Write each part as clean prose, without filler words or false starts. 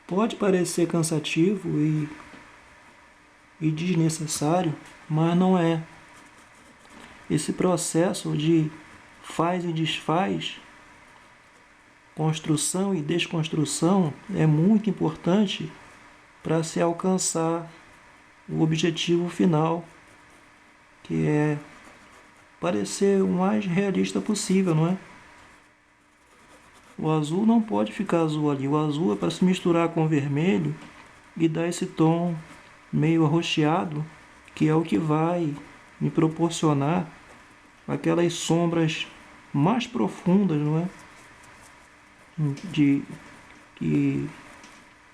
Pode parecer cansativo e desnecessário, mas não é. Esse processo de faz e desfaz, construção e desconstrução é muito importante para se alcançar o objetivo final, que é parecer o mais realista possível, não é? O azul não pode ficar azul ali. O azul é para se misturar com o vermelho e dar esse tom meio arroxeado, que é o que vai me proporcionar aquelas sombras mais profundas, não é? De que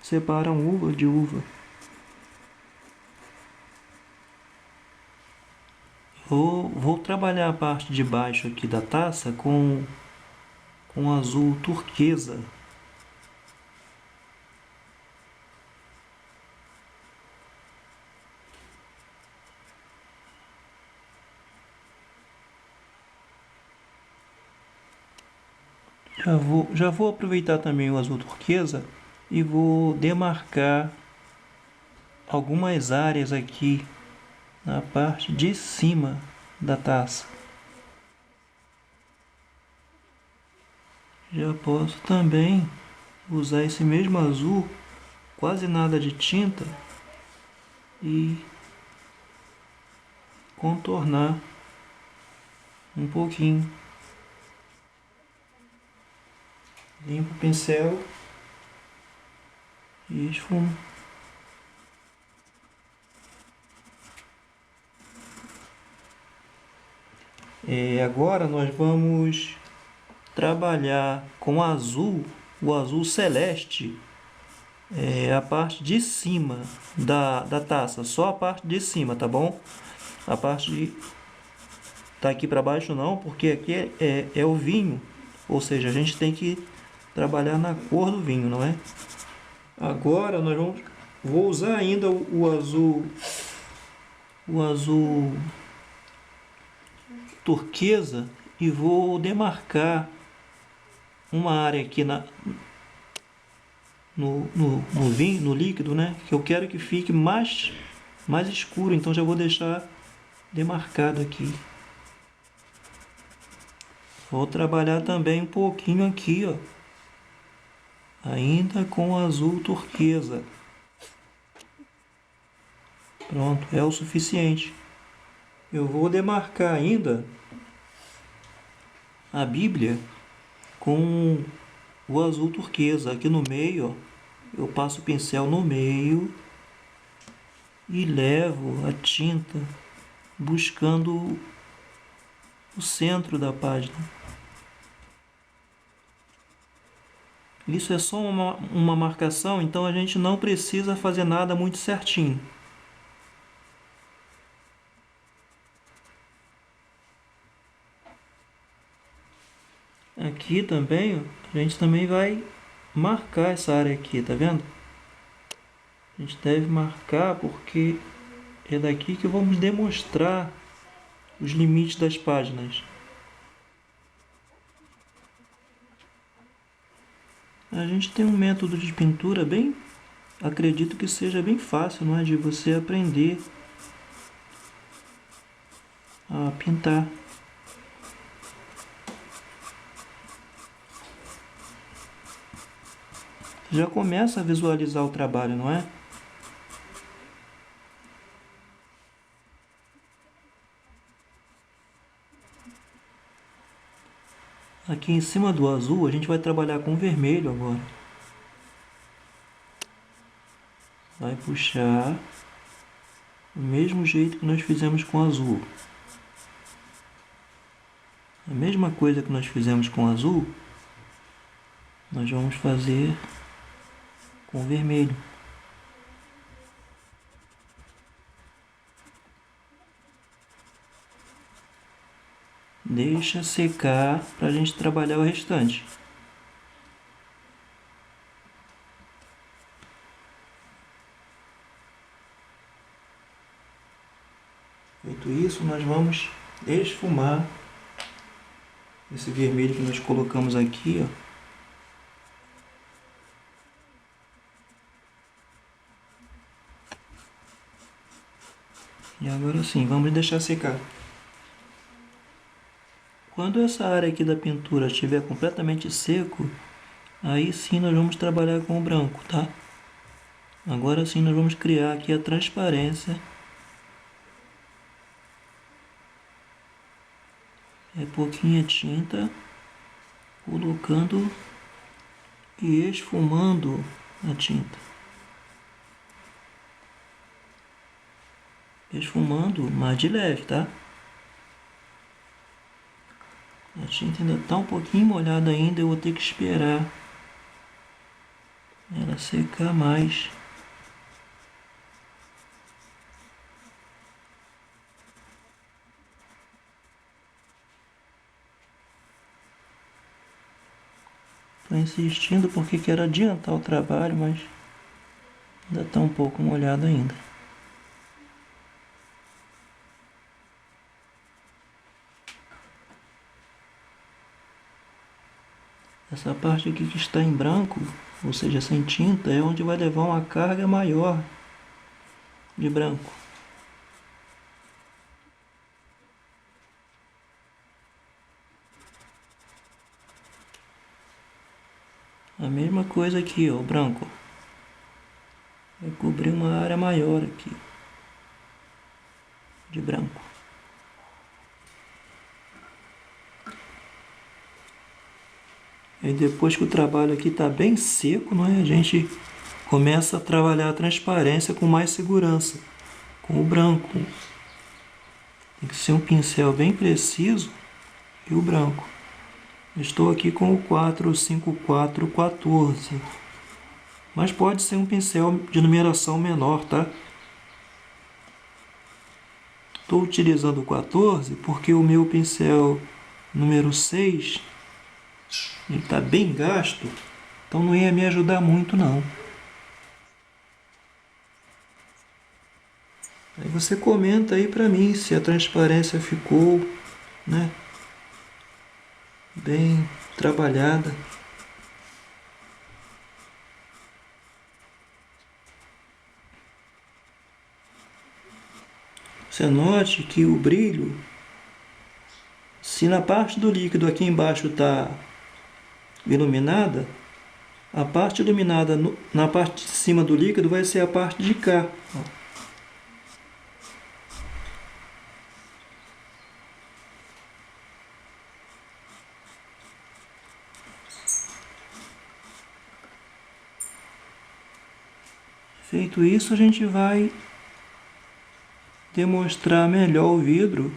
separam uva de uva. Vou trabalhar a parte de baixo aqui da taça com azul turquesa. Já vou aproveitar também o azul turquesa e vou demarcar algumas áreas aqui na parte de cima da taça. Já posso também usar esse mesmo azul, quase nada de tinta, e contornar um pouquinho. Limpo o pincel e esfumo. Agora nós vamos trabalhar com azul, o azul celeste, a parte de cima da taça, só a parte de cima, tá bom? A parte de tá aqui para baixo não, porque aqui é o vinho, ou seja, a gente tem que trabalhar na cor do vinho, não é? Agora vou usar ainda o azul turquesa e vou demarcar uma área aqui no vinho, no líquido, né? Que eu quero que fique mais escuro, então já vou deixar demarcado aqui. Vou trabalhar também um pouquinho aqui, ó, ainda com azul turquesa. Pronto, é o suficiente. Eu vou demarcar ainda a Bíblia com o azul turquesa. Aqui no meio, ó, eu passo o pincel no meio e levo a tinta buscando o centro da página. Isso é só uma marcação, então a gente não precisa fazer nada muito certinho. Aqui também, ó, a gente também vai marcar essa área aqui, tá vendo? A gente deve marcar porque é daqui que vamos demonstrar os limites das páginas. A gente tem um método de pintura bem, acredito que seja bem fácil, não é, de você aprender a pintar. Já começa a visualizar o trabalho, não é? Aqui em cima do azul a gente vai trabalhar com vermelho agora. Vai puxar do mesmo jeito que nós fizemos com azul. A mesma coisa que nós fizemos com azul, nós vamos fazer com vermelho. Deixa secar para a gente trabalhar o restante. Feito isso, nós vamos esfumar esse vermelho que nós colocamos aqui, ó. E agora sim, vamos deixar secar. Quando essa área aqui da pintura estiver completamente seco, aí sim nós vamos trabalhar com o branco, tá? Agora sim nós vamos criar aqui a transparência. É pouquinha tinta, colocando e esfumando a tinta. Esfumando, mas de leve, tá? A tinta ainda está um pouquinho molhada ainda, eu vou ter que esperar ela secar mais. Estou insistindo porque quero adiantar o trabalho, mas ainda está um pouco molhado ainda. Essa parte aqui que está em branco, ou seja, sem tinta, é onde vai levar uma carga maior de branco. A mesma coisa aqui, ó, o branco. Vai cobrir uma área maior aqui de branco. E depois que o trabalho aqui está bem seco, não é? A gente começa a trabalhar a transparência com mais segurança, com o branco. Tem que ser um pincel bem preciso e o branco. Estou aqui com o 45414, mas pode ser um pincel de numeração menor, tá? Estou utilizando o 14 porque o meu pincel número 6 ele está bem gasto, então não ia me ajudar muito não. Aí você comenta aí para mim se a transparência ficou, né, bem trabalhada. Você note que o brilho, se na parte do líquido aqui embaixo está iluminada, a parte iluminada na parte de cima do líquido vai ser a parte de cá. Feito isso, a gente vai demonstrar melhor o vidro,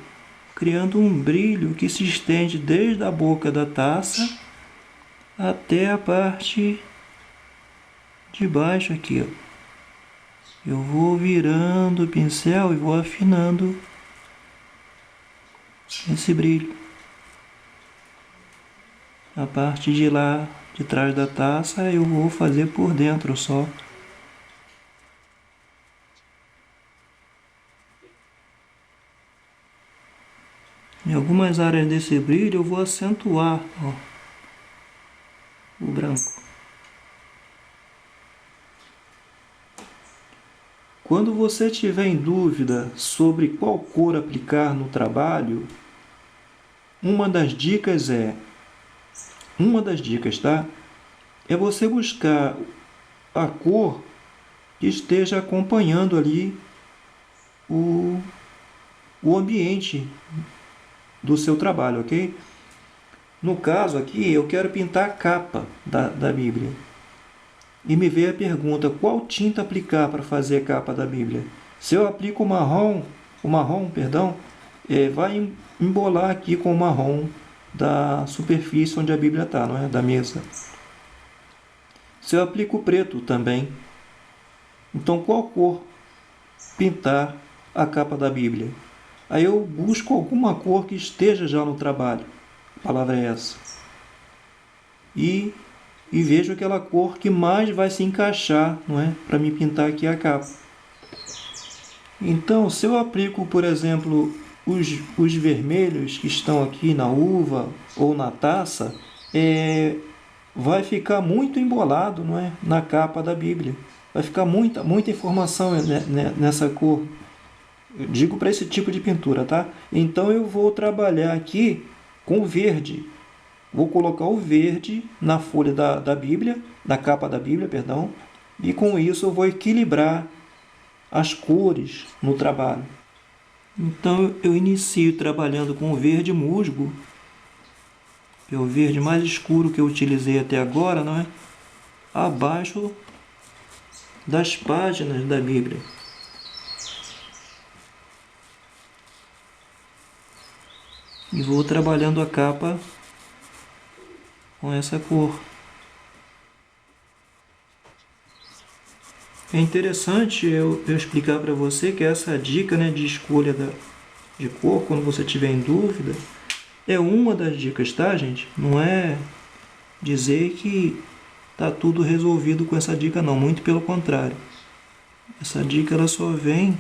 criando um brilho que se estende desde a boca da taça até a parte de baixo aqui, ó. Eu vou virando o pincel e vou afinando esse brilho. A parte de lá, de trás da taça, eu vou fazer por dentro só. Em algumas áreas desse brilho eu vou acentuar, ó, o branco. Quando você tiver em dúvida sobre qual cor aplicar no trabalho, uma das dicas, tá? É você buscar a cor que esteja acompanhando ali o ambiente do seu trabalho, ok? No caso aqui, eu quero pintar a capa da Bíblia. E me veio a pergunta, qual tinta aplicar para fazer a capa da Bíblia? Se eu aplico o marrom, vai embolar aqui com o marrom da superfície onde a Bíblia está, não é? Da mesa. Se eu aplico o preto também. Então, qual cor pintar a capa da Bíblia? Aí eu busco alguma cor que esteja já no trabalho. A palavra é essa. E vejo aquela cor que mais vai se encaixar, não é? Para me pintar aqui a capa. Então, se eu aplico, por exemplo, os vermelhos que estão aqui na uva ou na taça, vai ficar muito embolado, não é? Na capa da Bíblia. Vai ficar muita informação nessa cor. Eu digo para esse tipo de pintura, tá? Então eu vou trabalhar aqui com o verde. Vou colocar o verde na folha da Bíblia, na capa da Bíblia, perdão. E com isso eu vou equilibrar as cores no trabalho. Então eu inicio trabalhando com o verde musgo, que é o verde mais escuro que eu utilizei até agora, não é? Abaixo das páginas da Bíblia. E vou trabalhando a capa com essa cor. É interessante eu explicar para você que essa dica, né, de escolha de cor, quando você tiver em dúvida, é uma das dicas, tá, gente? Não é dizer que tá tudo resolvido com essa dica, não. Muito pelo contrário. Essa dica ela só vem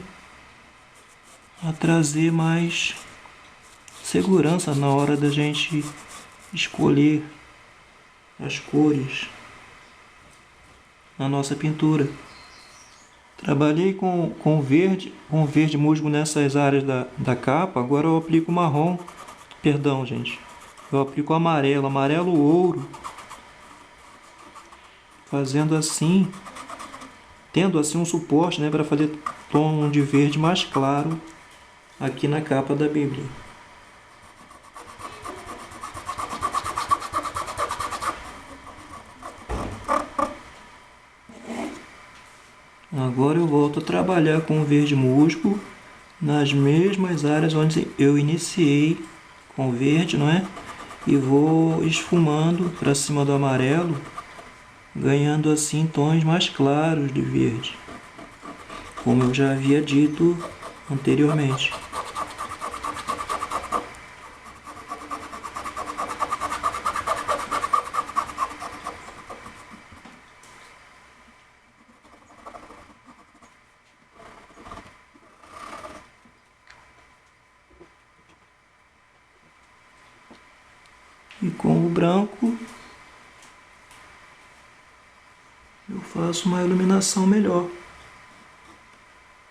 a trazer mais segurança na hora da gente escolher as cores na nossa pintura. Trabalhei com verde musgo nessas áreas da capa, agora eu aplico marrom, perdão, gente. Eu aplico amarelo ouro, fazendo assim, tendo assim um suporte, né, para fazer tom de verde mais claro aqui na capa da Bíblia. Agora eu volto a trabalhar com o verde musgo nas mesmas áreas onde eu iniciei com o verde, não é? E vou esfumando para cima do amarelo, ganhando assim tons mais claros de verde, como eu já havia dito anteriormente. E com o branco eu faço uma iluminação melhor.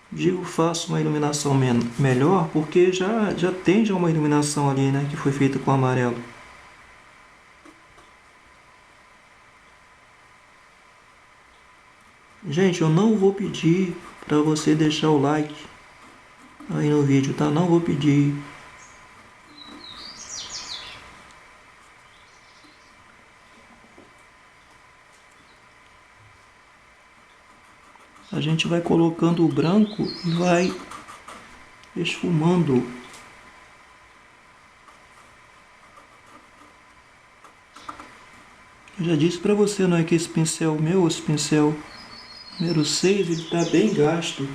Digo faço uma iluminação melhor porque já tem uma iluminação ali, né, que foi feita com amarelo. Gente, eu não vou pedir para você deixar o like aí no vídeo, tá? Não vou pedir. A gente vai colocando o branco e vai esfumando. Eu já disse para você, não é, que esse pincel meu, esse pincel número 6, ele está bem gasto.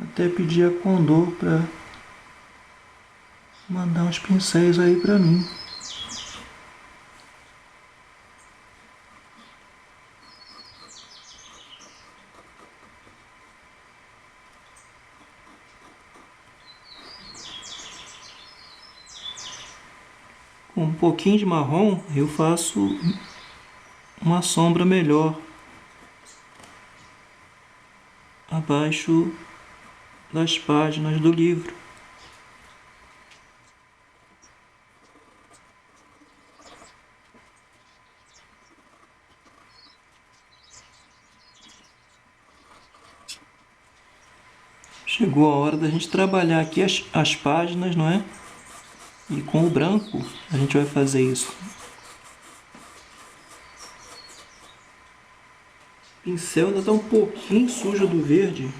Até pedi a Condor para mandar uns pincéis aí para mim. Com um pouquinho de marrom eu faço uma sombra melhor abaixo das páginas do livro. Chegou a hora da gente trabalhar aqui as páginas, não é? E com o branco a gente vai fazer isso. O pincel ainda está um pouquinho sujo do verde.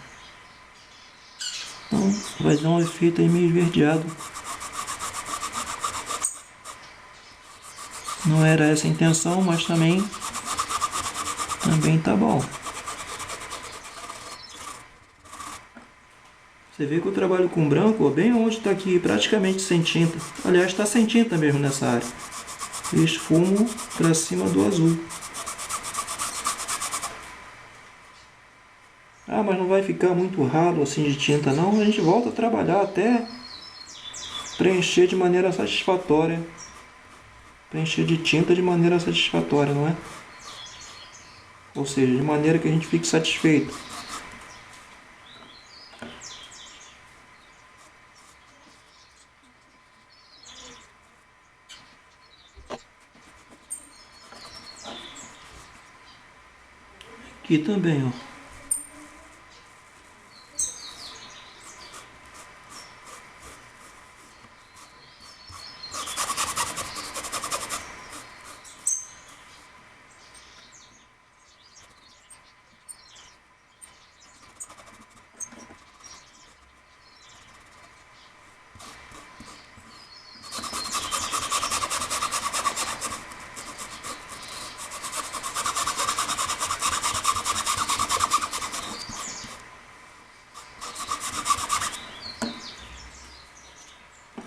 Então vai dar um efeito aí meio esverdeado. Não era essa a intenção, mas também tá bom. Você vê que eu trabalho com branco, ó, bem onde está aqui, praticamente sem tinta. Aliás, está sem tinta mesmo nessa área. E esfumo para cima do azul. Ah, mas não vai ficar muito ralo assim de tinta não. A gente volta a trabalhar até preencher de maneira satisfatória. Preencher de tinta de maneira satisfatória, não é? Ou seja, de maneira que a gente fique satisfeito. Aqui também, ó.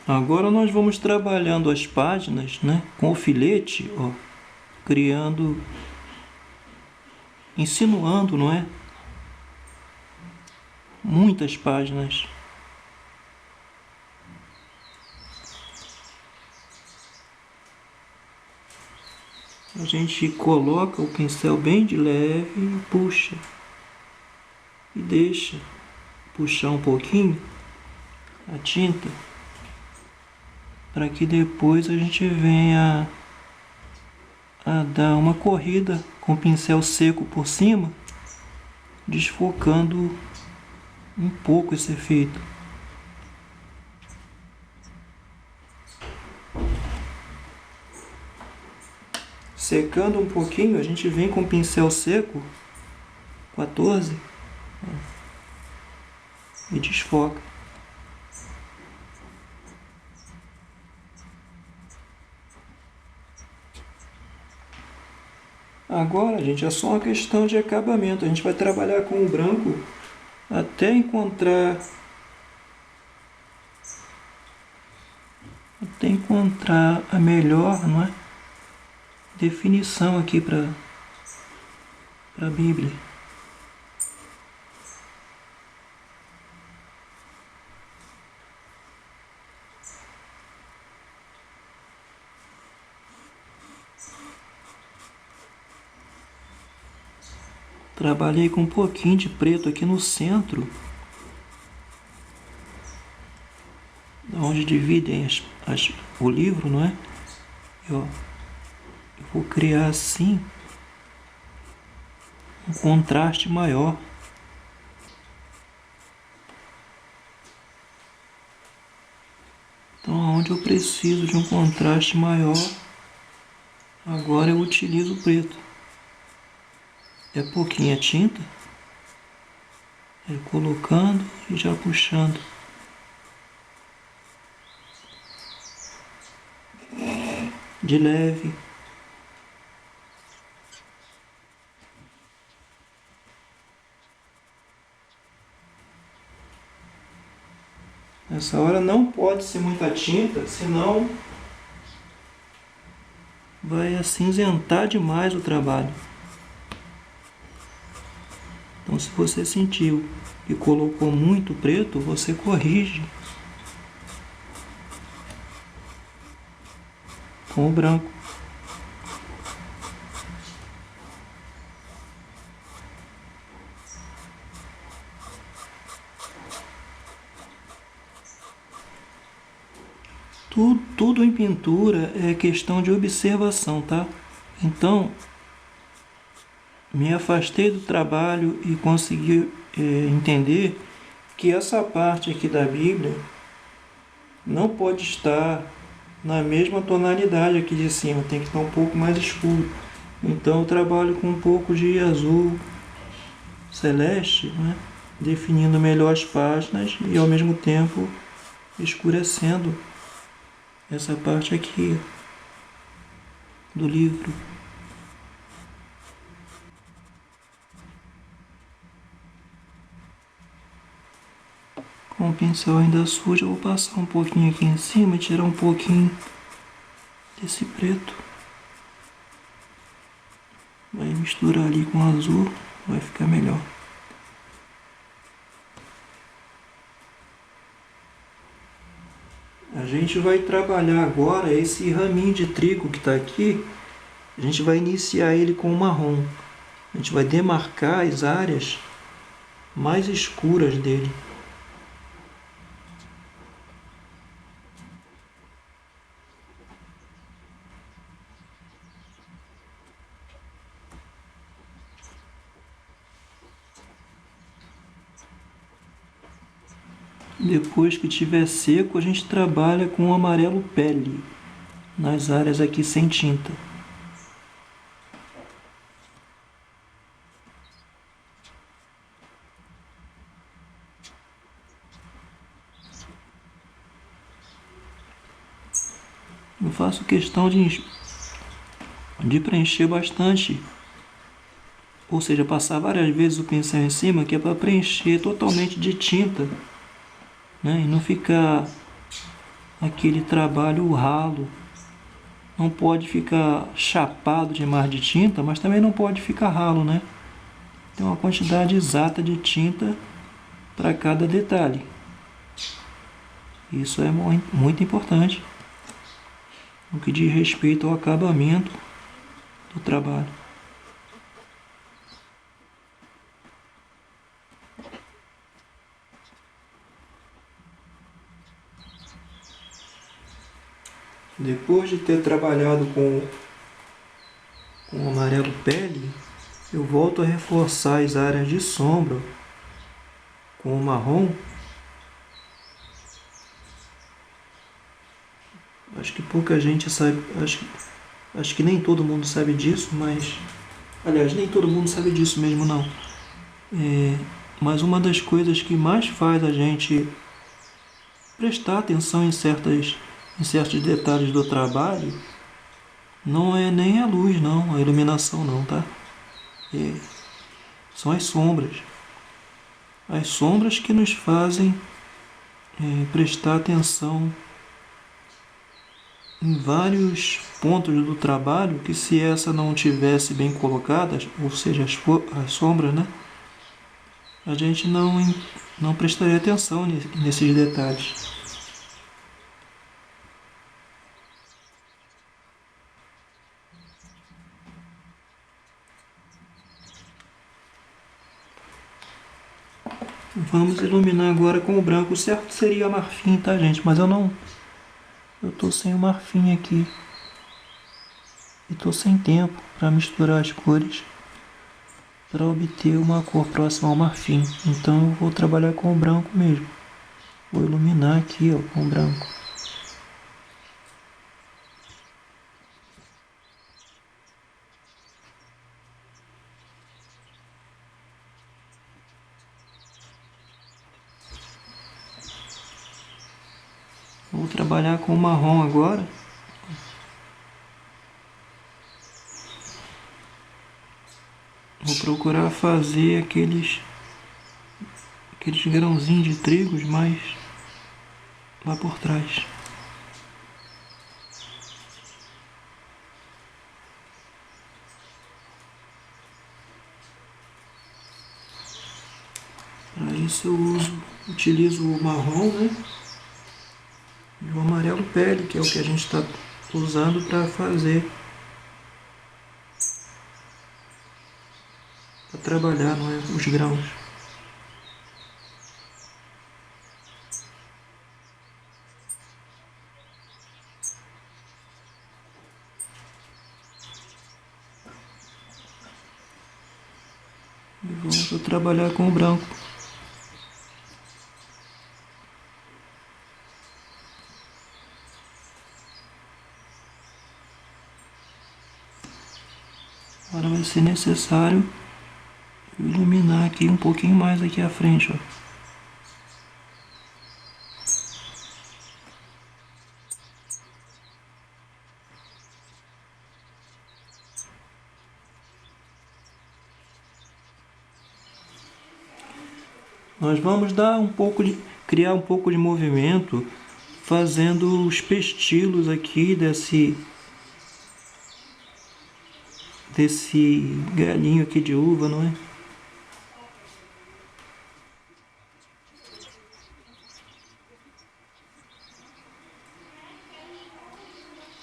Agora nós vamos trabalhando as páginas, né, com o filete, ó, criando, insinuando, não é? Muitas páginas. A gente coloca o pincel bem de leve e puxa. E deixa puxar um pouquinho a tinta para que depois a gente venha a dar uma corrida com o pincel seco por cima, desfocando um pouco esse efeito. Secando um pouquinho, a gente vem com o pincel seco 14 e desfoca. Agora, gente, é só uma questão de acabamento. A gente vai trabalhar com o branco até encontrar a melhor, não é, definição aqui para a Bíblia. Trabalhei com um pouquinho de preto aqui no centro, onde dividem o livro, não é? Eu vou criar assim um contraste maior. Então, onde eu preciso de um contraste maior, agora eu utilizo o preto. É pouquinha tinta, colocando e já puxando. De leve. Nessa hora não pode ser muita tinta, senão vai acinzentar demais o trabalho. Então, se você sentiu que colocou muito preto, você corrige com o branco. Tudo em pintura é questão de observação, tá? Então, me afastei do trabalho e consegui entender que essa parte aqui da Bíblia não pode estar na mesma tonalidade aqui de cima, tem que estar um pouco mais escuro. Então eu trabalho com um pouco de azul celeste, né? Definindo melhor as páginas e ao mesmo tempo escurecendo essa parte aqui do livro. Com o pincel ainda sujo, eu vou passar um pouquinho aqui em cima e tirar um pouquinho desse preto. Vai misturar ali com o azul, vai ficar melhor. A gente vai trabalhar agora esse raminho de trigo que está aqui. A gente vai iniciar ele com o marrom. A gente vai demarcar as áreas mais escuras dele. Depois que tiver seco, a gente trabalha com o amarelo pele nas áreas aqui sem tinta. Eu faço questão de preencher bastante, ou seja, passar várias vezes o pincel em cima, que é para preencher totalmente de tinta, né? E não ficar aquele trabalho ralo. Não pode ficar chapado demais de tinta, mas também não pode ficar ralo, né? Tem uma quantidade exata de tinta para cada detalhe. Isso é muito importante no que diz respeito ao acabamento do trabalho. Depois de ter trabalhado com o amarelo pele, eu volto a reforçar as áreas de sombra com o marrom. Acho que pouca gente sabe, acho que nem todo mundo sabe disso, mas... Aliás, nem todo mundo sabe disso mesmo, não. Mas uma das coisas que mais faz a gente prestar atenção em certos detalhes do trabalho não é nem a luz, não, a iluminação não, tá? São as sombras. As sombras que nos fazem prestar atenção em vários pontos do trabalho que, se essa não tivesse bem colocada, ou seja, as sombras, né? A gente não prestaria atenção nesses detalhes. Vamos iluminar agora com o branco. O certo seria marfim, tá, gente? Mas eu tô sem o marfim aqui. E tô sem tempo para misturar as cores para obter uma cor próxima ao marfim. Então eu vou trabalhar com o branco mesmo. Vou iluminar aqui, ó, com o branco. Vou trabalhar com o marrom agora. Vou procurar fazer aqueles grãozinhos de trigos mais lá por trás. Para isso eu utilizo o marrom, né? E o amarelo pele, que é o que a gente está usando para fazer, para trabalhar, não é, os grãos. E vamos trabalhar com o branco. Agora vai ser necessário iluminar aqui um pouquinho mais aqui à frente, ó. Nós vamos criar um pouco de movimento fazendo os pestilos aqui desse galinho aqui de uva, não é?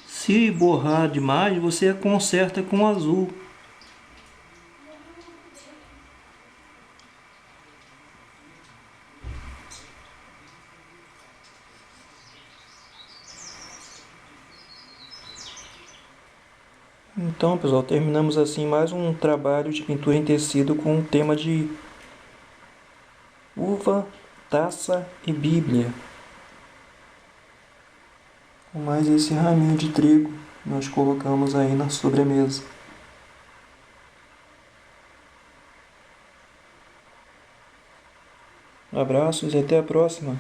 Se borrar demais, você conserta com azul. Então, pessoal, terminamos assim mais um trabalho de pintura em tecido com o tema de uva taça e Bíblia. Com mais esse raminho de trigo, nós colocamos aí na sobremesa. Abraços e até a próxima.